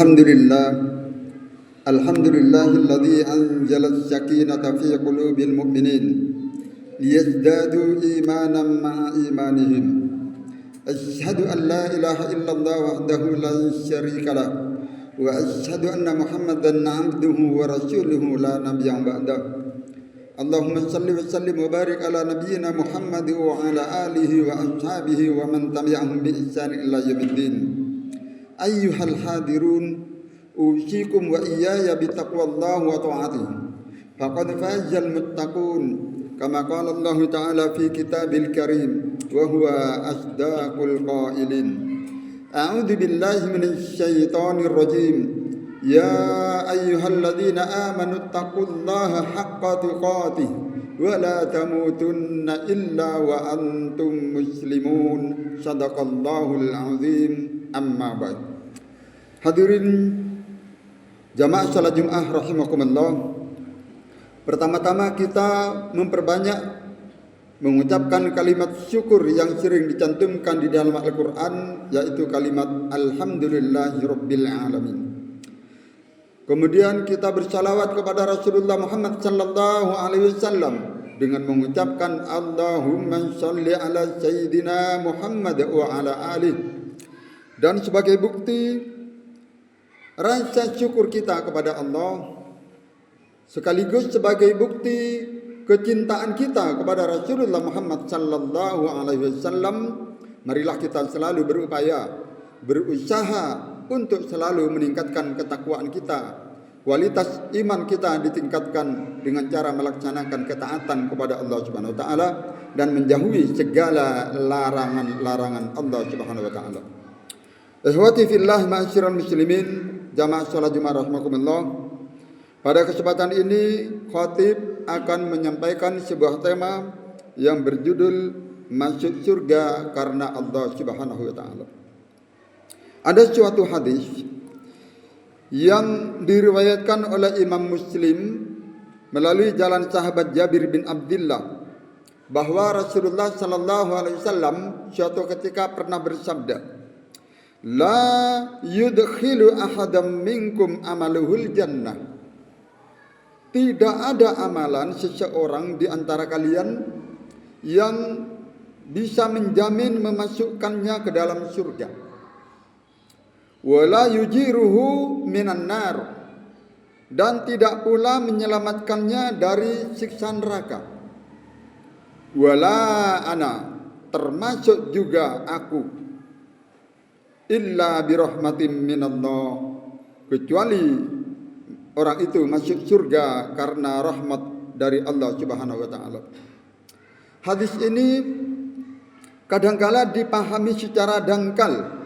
Alhamdulillah, alhamdulillahilladzi anzala as-sakinata fi qulubil mu'minin liyazdadu imanan ma'a imanihim. Asyhadu an la ilaha illallah wahdahu la syarika lah wa asyhadu anna Muhammadan 'abduhu wa rasuluhu la nabiyya ba'dahu. Allahumma salli wa sallim wa barik ala nabiyyina Muhammad wa ala alihi wa ashabihi wa man tabi'ahum bi ihsan ila yaumiddin. Ayyuhal hadirun, usikum wa iyaya bi taqwallahi wa ta'atihi. Faqad fazal muttaqun kama qala Allah Ta'ala fi kitabil karim wa huwa asdaqul qailin. A'udzu billahi minasy syaithanir rajim. Ya ayyuhalladzina amanu taqullaha haqqa tuqatih wa la tamutunna illa wa antum muslimun. Shadaqallahul azim. Amma ba'd. Hadirin jamaah salat Jumat rahimakumullah. Pertama-tama kita memperbanyak mengucapkan kalimat syukur yang sering dicantumkan di dalam Al-Qur'an, yaitu kalimat alhamdulillahirabbil alamin. Kemudian kita bersalawat kepada Rasulullah Muhammad sallallahu alaihi wasallam dengan mengucapkan Allahumma shalli ala sayyidina Muhammad wa ala alihi. Dan sebagai bukti rasa syukur kita kepada Allah, sekaligus sebagai bukti kecintaan kita kepada Rasulullah Muhammad sallallahu alaihi wasallam, marilah kita selalu berusaha untuk selalu meningkatkan ketakwaan kita. Kualitas iman kita ditingkatkan dengan cara melaksanakan ketaatan kepada Allah Subhanahu wa taala dan menjauhi segala larangan-larangan Allah Subhanahu wa taala. Ikhwati fillah ma'asyiral muslimin, jamaah salat Jumat rahimakumullah. Pada kesempatan ini khatib akan menyampaikan sebuah tema yang berjudul masuk surga karena Allah Subhanahu wa taala. Ada suatu hadis yang diriwayatkan oleh Imam Muslim melalui jalan sahabat Jabir bin Abdullah bahwa Rasulullah sallallahu alaihi wasallam suatu ketika pernah bersabda, la yudkhilu ahadam minkum amaluhul jannah. Tidak ada amalan seseorang di antara kalian yang bisa menjamin memasukkannya ke dalam surga. Wala yujiruhu minan nar, dan tidak pula menyelamatkannya dari siksa neraka. Wala ana, termasuk juga aku, illa birahmatin minallah, kecuali orang itu masuk surga karena rahmat dari Allah Subhanahu wa taala. Hadis ini kadangkala dipahami secara dangkal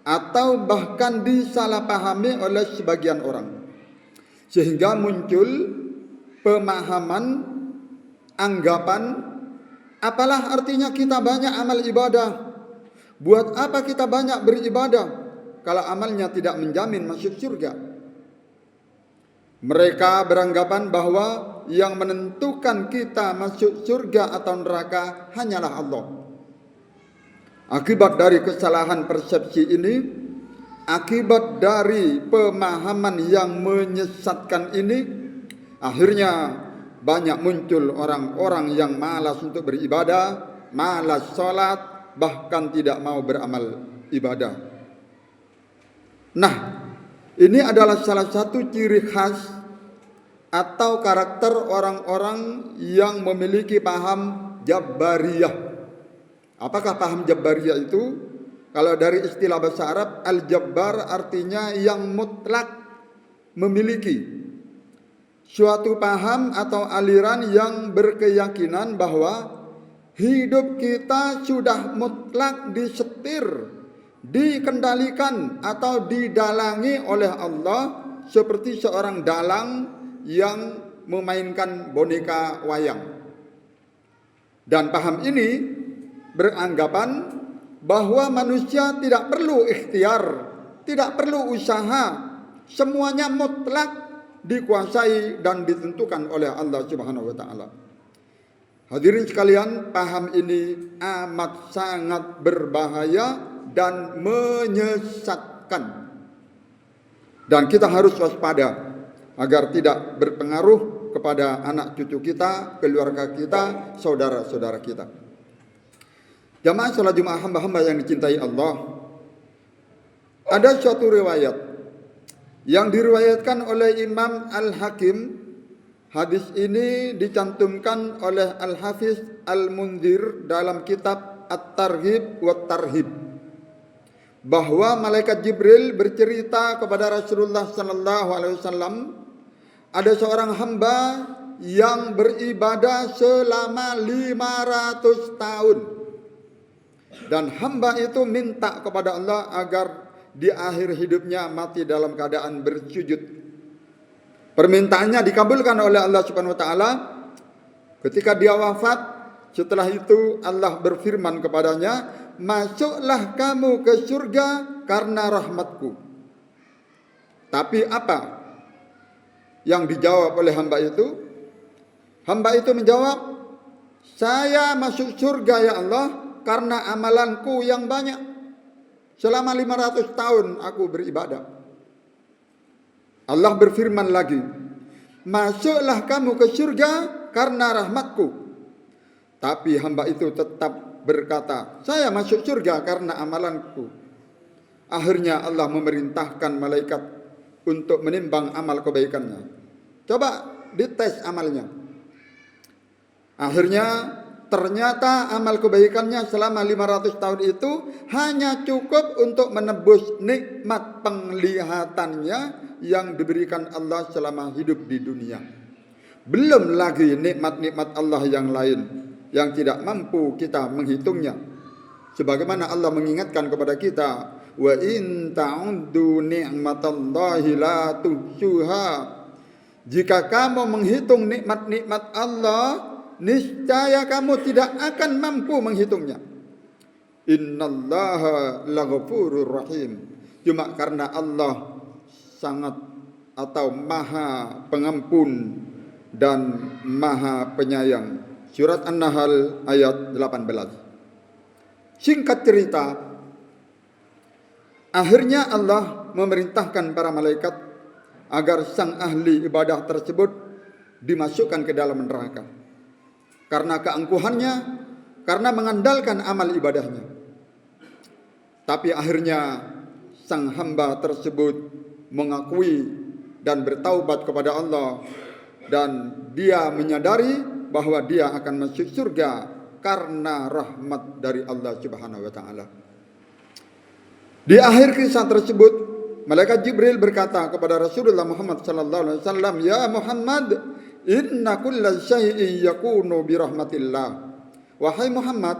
atau bahkan disalahpahami oleh sebagian orang, sehingga muncul pemahaman, anggapan, apalah artinya kita banyak amal ibadah? Buat apa kita banyak beribadah kalau amalnya tidak menjamin masuk surga? Mereka beranggapan bahwa yang menentukan kita masuk surga atau neraka hanyalah Allah. Akibat dari kesalahan persepsi ini, akibat dari pemahaman yang menyesatkan ini, akhirnya banyak muncul orang-orang yang malas untuk beribadah, malas sholat, bahkan tidak mau beramal ibadah. Nah, ini adalah salah satu ciri khas atau karakter orang-orang yang memiliki paham Jabariyah. Apakah paham Jabariyah itu? Kalau dari istilah bahasa Arab, al-jabbar artinya yang mutlak memiliki suatu paham atau aliran yang berkeyakinan bahwa hidup kita sudah mutlak disetir, dikendalikan atau didalangi oleh Allah seperti seorang dalang yang memainkan boneka wayang. Dan paham ini beranggapan bahwa manusia tidak perlu ikhtiar, tidak perlu usaha, semuanya mutlak dikuasai dan ditentukan oleh Allah Subhanahu wa taala. Hadirin sekalian, paham ini amat sangat berbahaya dan menyesatkan. Dan kita harus waspada agar tidak berpengaruh kepada anak cucu kita, keluarga kita, saudara-saudara kita. Jamaah salat Jumat hamba-hamba yang dicintai Allah, ada suatu riwayat yang diriwayatkan oleh Imam Al-Hakim. Hadis ini dicantumkan oleh Al-Hafiz Al-Munzir dalam kitab At-Targhib wa Tarhib, bahwa malaikat Jibril bercerita kepada Rasulullah sallallahu alaihi wasallam, ada seorang hamba yang beribadah selama 500 tahun. Dan hamba itu minta kepada Allah agar di akhir hidupnya mati dalam keadaan bersujud. Permintaannya dikabulkan oleh Allah Subhanahu wa taala. Ketika dia wafat, setelah itu Allah berfirman kepadanya, "Masuklah kamu ke surga karena rahmatku." Tapi apa yang dijawab oleh hamba itu? Hamba itu menjawab, "Saya masuk surga ya Allah karena amalanku yang banyak. Selama 500 tahun aku beribadah." Allah berfirman lagi, "Masuklah kamu ke surga karena rahmatku." Tapi hamba itu tetap berkata, "Saya masuk surga karena amalanku." Akhirnya Allah memerintahkan malaikat untuk menimbang amal kebaikannya. Coba dites amalnya. Akhirnya ternyata amal kebaikannya selama 500 tahun itu hanya cukup untuk menebus nikmat penglihatannya yang diberikan Allah selama hidup di dunia. Belum lagi nikmat-nikmat Allah yang lain yang tidak mampu kita menghitungnya. Sebagaimana Allah mengingatkan kepada kita, "Wa in ta'uddu ni'matallahi la tuhsuha." Jika kamu menghitung nikmat-nikmat Allah, niscaya kamu tidak akan mampu menghitungnya. Innallaha laghafurur rahim. Cuma karena Allah sangat atau maha pengampun dan maha penyayang. Surat An-Nahl ayat 18. Singkat cerita, akhirnya Allah memerintahkan para malaikat agar sang ahli ibadah tersebut dimasukkan ke dalam neraka. Karena keangkuhannya, karena mengandalkan amal ibadahnya. Tapi akhirnya sang hamba tersebut mengakui dan bertaubat kepada Allah, dan dia menyadari bahwa dia akan masuk surga karena rahmat dari Allah Subhanahu wa taala. Di akhir kisah tersebut, malaikat Jibril berkata kepada Rasulullah Muhammad sallallahu alaihi wasallam, "Ya Muhammad, inna kulla syai'in yakunu bi rahmatillah." Wahai Muhammad,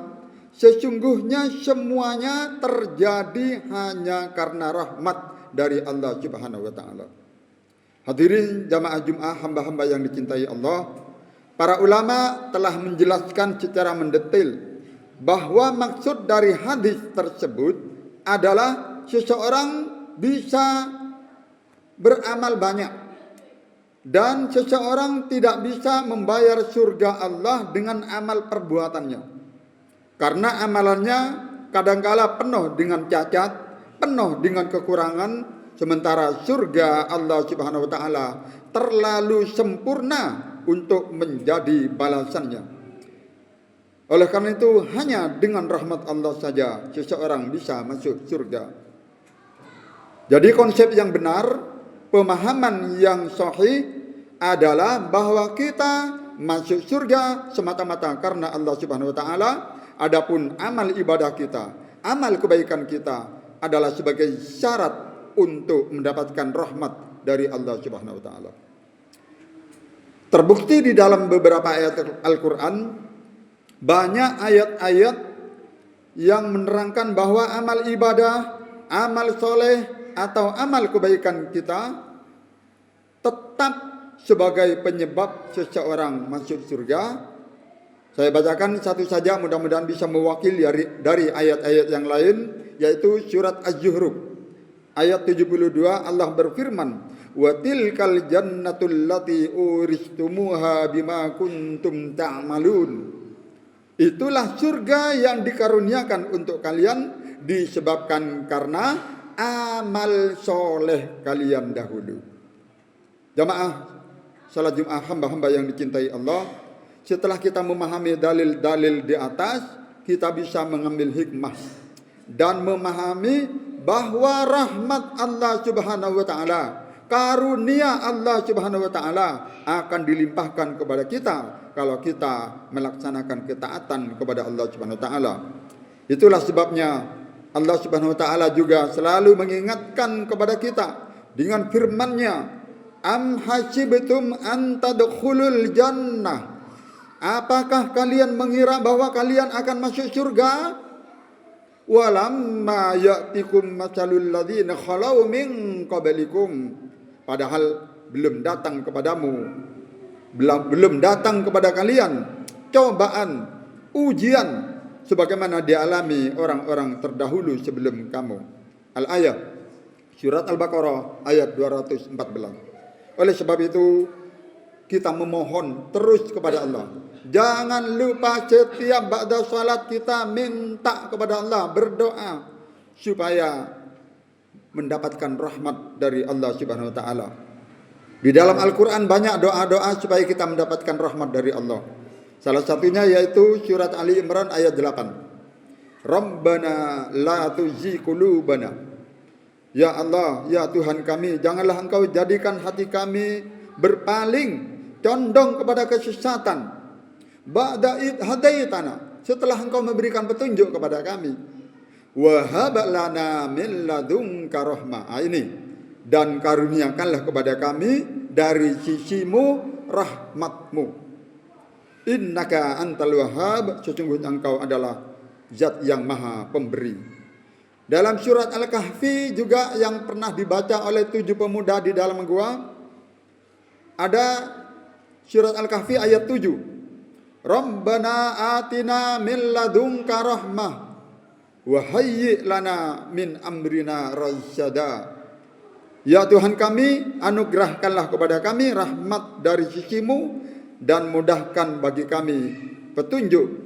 sesungguhnya semuanya terjadi hanya karena rahmat dari Allah Subhanahu wa taala. Hadirin jamaah Jumat hamba-hamba yang dicintai Allah, para ulama telah menjelaskan secara mendetail bahwa maksud dari hadis tersebut adalah seseorang bisa beramal banyak dan seseorang tidak bisa membayar surga Allah dengan amal perbuatannya. Karena amalannya kadangkala penuh dengan cacat, penuh dengan kekurangan, sementara surga Allah Subhanahu wa taala terlalu sempurna untuk menjadi balasannya. Oleh karena itu, hanya dengan rahmat Allah saja seseorang bisa masuk surga. Jadi konsep yang benar, pemahaman yang sahih adalah bahwa kita masuk surga semata-mata karena Allah Subhanahu wa taala. Adapun amal ibadah kita, amal kebaikan kita adalah sebagai syarat untuk mendapatkan rahmat dari Allah Subhanahu wa taala. Terbukti di dalam beberapa ayat Al-Qur'an, banyak ayat-ayat yang menerangkan bahwa amal ibadah, amal soleh atau amal kebaikan kita tetap sebagai penyebab seseorang masuk surga. Saya bacakan satu saja, mudah-mudahan bisa mewakili dari ayat-ayat yang lain, yaitu surat Az-Zuhruf ayat 72. Allah berfirman, "Wa tilkal jannatul lati uristumuha bima kuntum ta'malun." Itulah surga yang dikaruniakan untuk kalian disebabkan karena amal soleh kalian dahulu. Jamaah salat Jumat hamba-hamba yang dicintai Allah, setelah kita memahami dalil-dalil di atas, kita bisa mengambil hikmah dan memahami bahwa rahmat Allah Subhanahu wa taala, karunia Allah Subhanahu wa taala akan dilimpahkan kepada kita kalau kita melaksanakan ketaatan kepada Allah Subhanahu wa taala. Itulah sebabnya Allah Subhanahu wa taala juga selalu mengingatkan kepada kita dengan firman-Nya, am hasibtum an tadkhulul jannah, apakah kalian mengira bahwa kalian akan masuk surga? Walamma ya'tikum matsalul ladzina khalau min qablikum, padahal belum datang kepada kalian cobaan, ujian sebagaimana dialami orang-orang terdahulu sebelum kamu. Al-ayat surat Al-Baqarah ayat 214. Oleh sebab itu kita memohon terus kepada Allah. Jangan lupa setiap ba'da salat kita minta kepada Allah, berdoa supaya mendapatkan rahmat dari Allah Subhanahu wa taala. Di dalam Al-Qur'an banyak doa-doa supaya kita mendapatkan rahmat dari Allah. Salah satunya yaitu surat Ali Imran ayat 8. Rabbana la tuzigh qulubana. Ya Allah, ya Tuhan kami, janganlah Engkau jadikan hati kami berpaling, condong kepada kesesatan. Ba'da id hadaitana, setelah Engkau memberikan petunjuk kepada kami. Wa hab lana min ladunka rahmah. Ini, dan karuniakanlah kepada kami dari sisimu rahmatmu. Innaka antal wahhab, sesungguhnya Engkau adalah zat yang maha pemberi. Dalam surat Al-Kahfi juga yang pernah dibaca oleh 7 pemuda di dalam gua, ada surat Al-Kahfi ayat 7. Rabbana atina min ladunka rahmah wa hayyi' lana min amrina rasyada. Ya Tuhan kami, anugerahkanlah kepada kami rahmat dari sisimu dan mudahkan bagi kami petunjuk.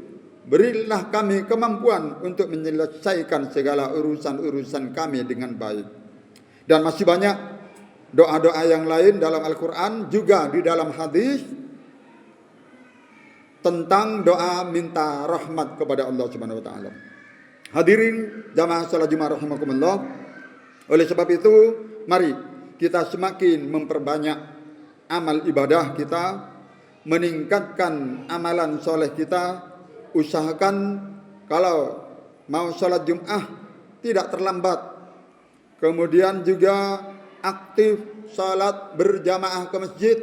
Berilah kami kemampuan untuk menyelesaikan segala urusan-urusan kami dengan baik. Dan masih banyak doa-doa yang lain dalam Al-Quran, juga di dalam hadis, tentang doa minta rahmat kepada Allah Subhanahu wa taala. Hadirin jamaah salat Jumat rahimakumullah. Oleh sebab itu, mari kita semakin memperbanyak amal ibadah kita, meningkatkan amalan soleh kita. Usahakan kalau mau sholat Jum'ah tidak terlambat. Kemudian juga aktif sholat berjamaah ke masjid.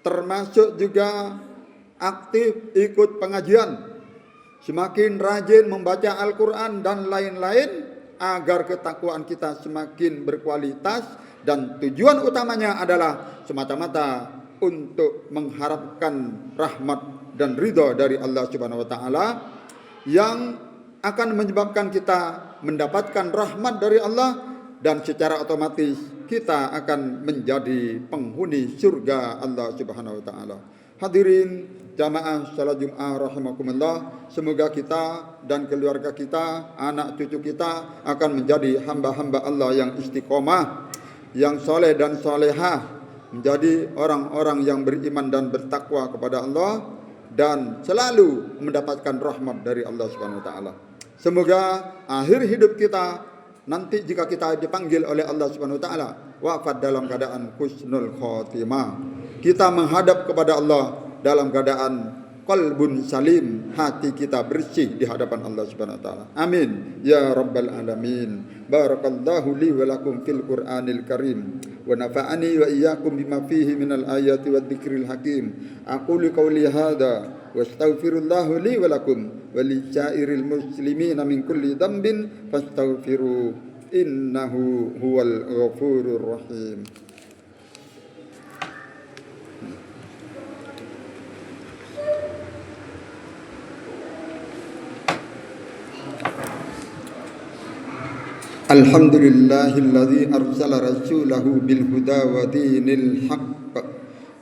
Termasuk juga aktif ikut pengajian. Semakin rajin membaca Al-Quran dan lain-lain agar ketakwaan kita semakin berkualitas. Dan tujuan utamanya adalah semata-mata untuk mengharapkan rahmat dan ridha dari Allah Subhanahu wa taala yang akan menyebabkan kita mendapatkan rahmat dari Allah, dan secara otomatis kita akan menjadi penghuni surga Allah Subhanahu wa taala. Hadirin jamaah salat Jumat rahimakumullah, semoga kita dan keluarga kita, anak cucu kita akan menjadi hamba-hamba Allah yang istiqomah, yang soleh dan solehah, menjadi orang-orang yang beriman dan bertakwa kepada Allah, dan selalu mendapatkan rahmat dari Allah Subhanahu wa taala. Semoga akhir hidup kita nanti jika kita dipanggil oleh Allah Subhanahu wa taala wafat dalam keadaan husnul khotimah. Kita menghadap kepada Allah dalam keadaan qalbun salim, hati kita bersih di hadapan Allah Subhanahu wa taala. Amin ya rabbal alamin. Barakallahu li wa lakum fil Qur'anil Karim wa nafa'ani wa iyyakum bima fihi minal ayati wad dzikril hakim. Aqulu qawli hadza wa astaghfirullahu li wa lakum wa li sa'iril muslimina min kulli dhanbin fastaghfiru innahu huwal ghafurur rahim. Alhamdulillahilladzi arsala rasulahu bil huda wa dinil haqq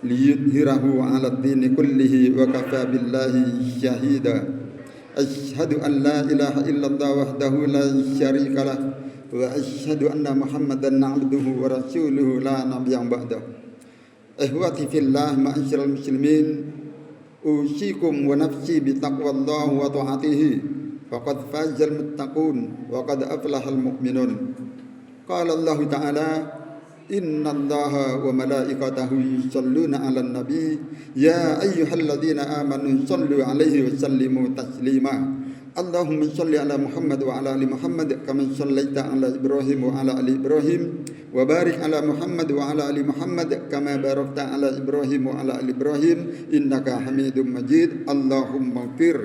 liyudhhirahu 'alad dini kullihi wa kafa billahi syahida. Asyhadu an la ilaha illallah wahdahu la syarika lah وأشهد أن محمدا عبده ورسوله لا نبي بعده. إخوتي في الله معاشر المسلمين، أوصيكم ونفسي بتقوى الله وطاعته فقد فاز المتقون وقد أفلح المؤمنون. قال الله تعالى: إن الله وملائكته يصلون على النبي يا أيها الذين آمنوا صلوا عليه وسلموا تسليما. اللهم صل على محمد وعلى آل محمد كما صليت على إبراهيم وعلى آل إبراهيم وبارك على محمد وعلى آل محمد كما باركت على إبراهيم وعلى آل إبراهيم إنك حميد مجيد. اللهم اغفر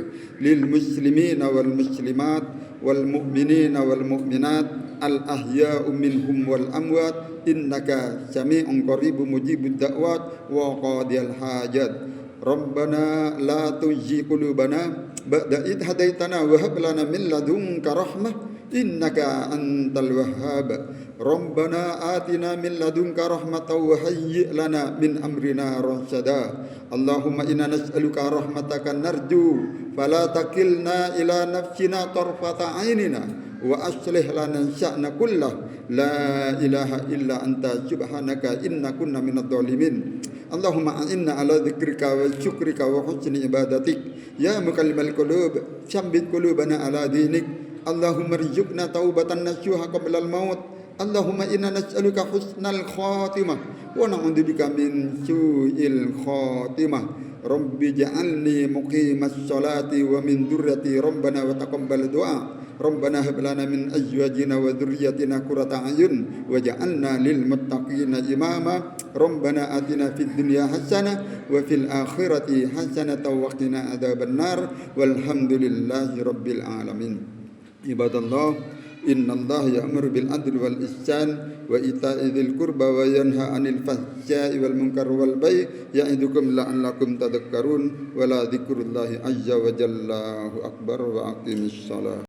للمسلمين والمسلمات والمؤمنين والمؤمنات الأحياء منهم والأموات إنك سميع قريب مجيب الدعوات وقاضي الحاجات. ربنا لا تزغ قلوبنا بعد إذ هديتنا وهب لنا من لدنك رحمة إنك أنت الوهاب. ربنا آتنا من لدنك رحمة وهيئ لنا من أمرنا رشدا. اللهم إنا نسألك رحمتك نرجو فلا تكلنا إلى نفسنا طرفة عيننا وأصلح لنا شأن كله لا إله إلا أنت سبحانك إنا كنا من الظالمين. اللهم أعنا على ذكرك وشكرك وحسن عبادتك يا مقلب القلوب ثبت قلوبنا على دينك. اللهم ارزقنا توبة نصوحا قبل الموت. اللهم إنا نسألك حسن الخاتمة ونعوذ بك من سوء الخاتمة. رب اجعلني مقيم الصلاة ومن ذريتي ربنا وتقبل دعاء. ربنا هب لنا من أزواجنا وذريتنا قرة أعين واجعلنا للمتقين إماما. ربنا آتنا في الدنيا حسنة وفي الآخرة حسنة وقنا عذاب النار والحمد لله رب العالمين. عباد الله، إن الله يأمر بالعدل والإحسان وإيتاء ذي القربى وينهى عن الفحشاء والمنكر والبغي يعظكم لعلكم تذكرون. ولا ذكر الله عز وجل أكبر وأقيموا الصلاة.